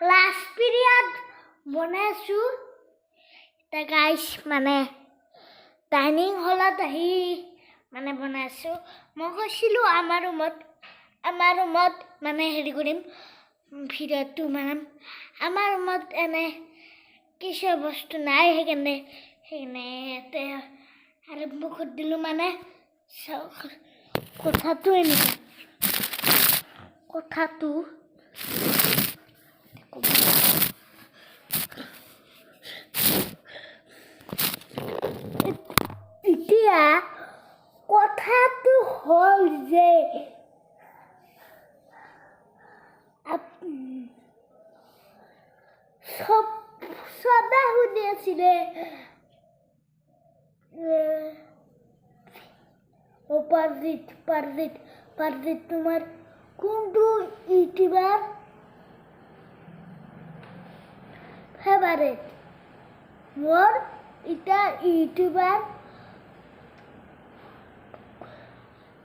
last period বনাইছোঁ এতিয়া গাইছ মানে ডাইনিং হলত আহি মানে বনাইছোঁ মই কৈছিলোঁ আমাৰ ৰুমত মানে হেৰি কৰিম ভিডিঅ'টো মানে আমাৰ ৰুমত এনে কিছু বস্তু নাই সেইকাৰণে আৰু মুখত দিলোঁ মানে কথাটো এনেকুৱা কথাটো এতিয়া কথাটো হ'ল যে সবে শুনি আছিলে পারজিত তোমার কোনটো ইউটিউবার ফেভারেট মোর এটা ইউটিউবার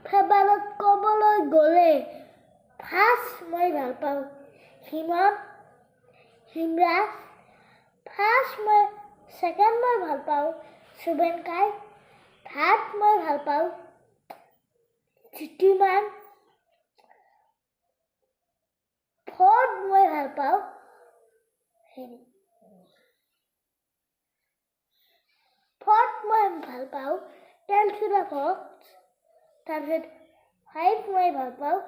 ফেভারেট ক'বলৈ গ'লে ফাৰ্ষ্ট মই ভাল পাওঁ হিমৰাজ ফাৰ্ষ্ট মই ছেকেণ্ড মই ভাল পাওঁ সুবেন কাই থাৰ্ড মই ভাল পাওঁ জিতিমান ফৰ্থ মই ভাল পাওঁ টেলচুৰা ফক্স তাৰপিছত ফাইভ মই ভাল পাওঁ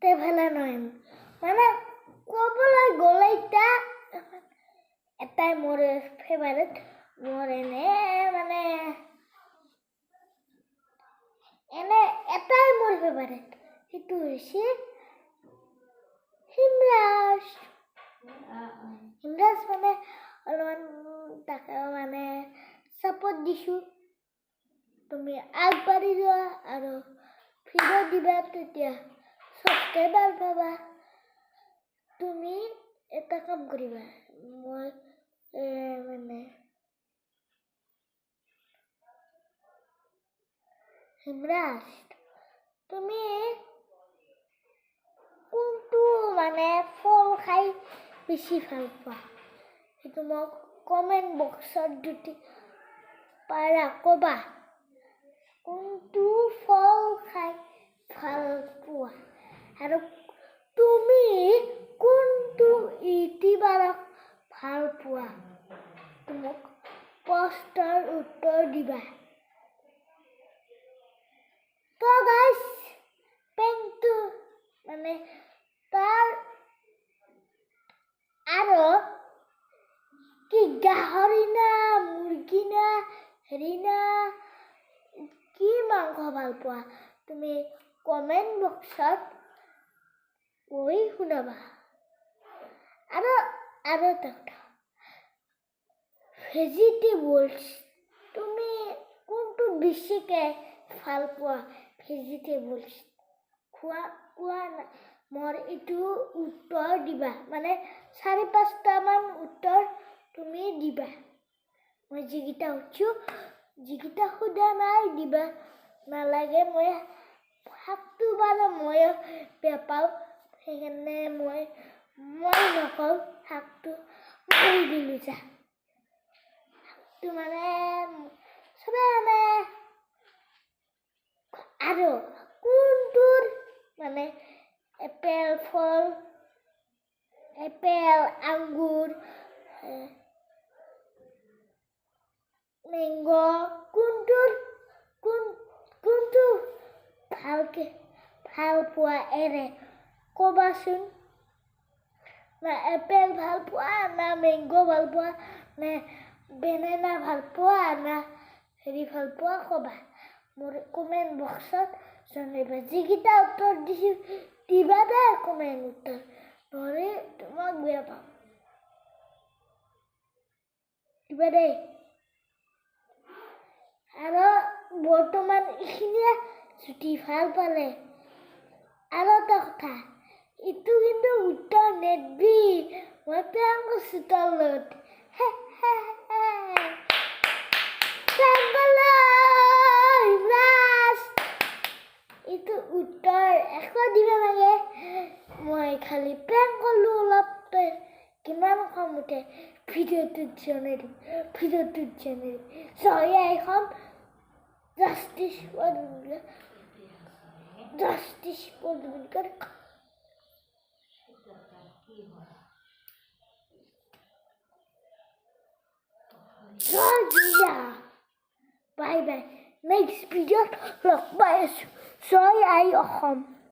তেভেলা নয়ন মানে ক'বলৈ গ'লে এটাই মোৰ ফেভাৰেট মোৰ এনে এটাই মোৰ ফেভাৰেট সেইটো হৈছে হিমৰাজ মানে অলপমান তাকে মানে ছাপোৰ্ট দিছোঁ তুমি আগবাঢ়ি যোৱা আৰু ভিডিঅ' দিবা তেতিয়া ছাবস্ক্ৰাইবাৰ পাবা তুমি এটা কাম কৰিবা মই মানে হিমৰাজ তুমি কোনটো মানে ফল খাই বেছি ভাল পোৱা সেইটো মোক কমেণ্ট বক্সত যদি পাৰা ক'বা কোনটো ফল খাই ভাল পোৱা আৰু তুমি কোনটো ইউটিউবাৰক ভাল পোৱা মোক পোষ্টৰ উত্তৰ দিবা তো গাইছ পেংটো মানে তাৰ আৰু কি গাহৰি না মুৰ্গী না হেৰি না কি মাংস ভাল পোৱা তুমি কমেণ্ট বক্সত কৈ শুনাবা আৰু এটা কথা ভেজিটেবলছ তুমি কোনটো বেছিকৈ ভাল পোৱা ভেজিটেবলছ কোৱা মোৰ এইটো উত্তৰ দিবা মানে 4-5টামান উত্তৰ তুমি দিবা মই যিকেইটা সুধিছোঁ যিকেইটা সোধা নাই দিবা নালাগে মই শাকটো বাৰু মই বেয়া পাওঁ সেইকাৰণে মই নকওঁ শাকটো কৰি দিলোঁ যা শাকটো মানে চবে মানে আৰু কোনটোৰ মানে এপেল আঙুৰ মেংগ কোনটো ভালকে ভাল পোৱা এনে ক'বাচোন না এপেল ভাল পোৱা না মেংগ ভাল পোৱা নে বেনানা ভাল পোৱা না হেৰি ভাল পোৱা ক'বা মোৰ কমেণ্ট বক্সত জনাবা যিকেইটা উত্তৰ দিছোঁ দিবা দে কমেণ্ট উত্তৰ নহ'লে তোমাক বেয়া পাম দিবা দেই আৰু বৰ্তমান এইখিনিয়ে যদি ভাল পালে আৰু এটা কথা এইটো কিন্তু উত্তৰ নেদবি মই প্ৰিয়ংকা চোতালত কৰি দিব লাগে মই খালি প্ৰেংক কৰিলোঁ অলপ তই কিমান খং উঠে ভিডিঅ'টোত জনাই দিম চৰি এখন জাষ্টিচ বাই বাই নেক্সট ভিডিঅ'ত লগ পাই আছোঁ জয় আই অসম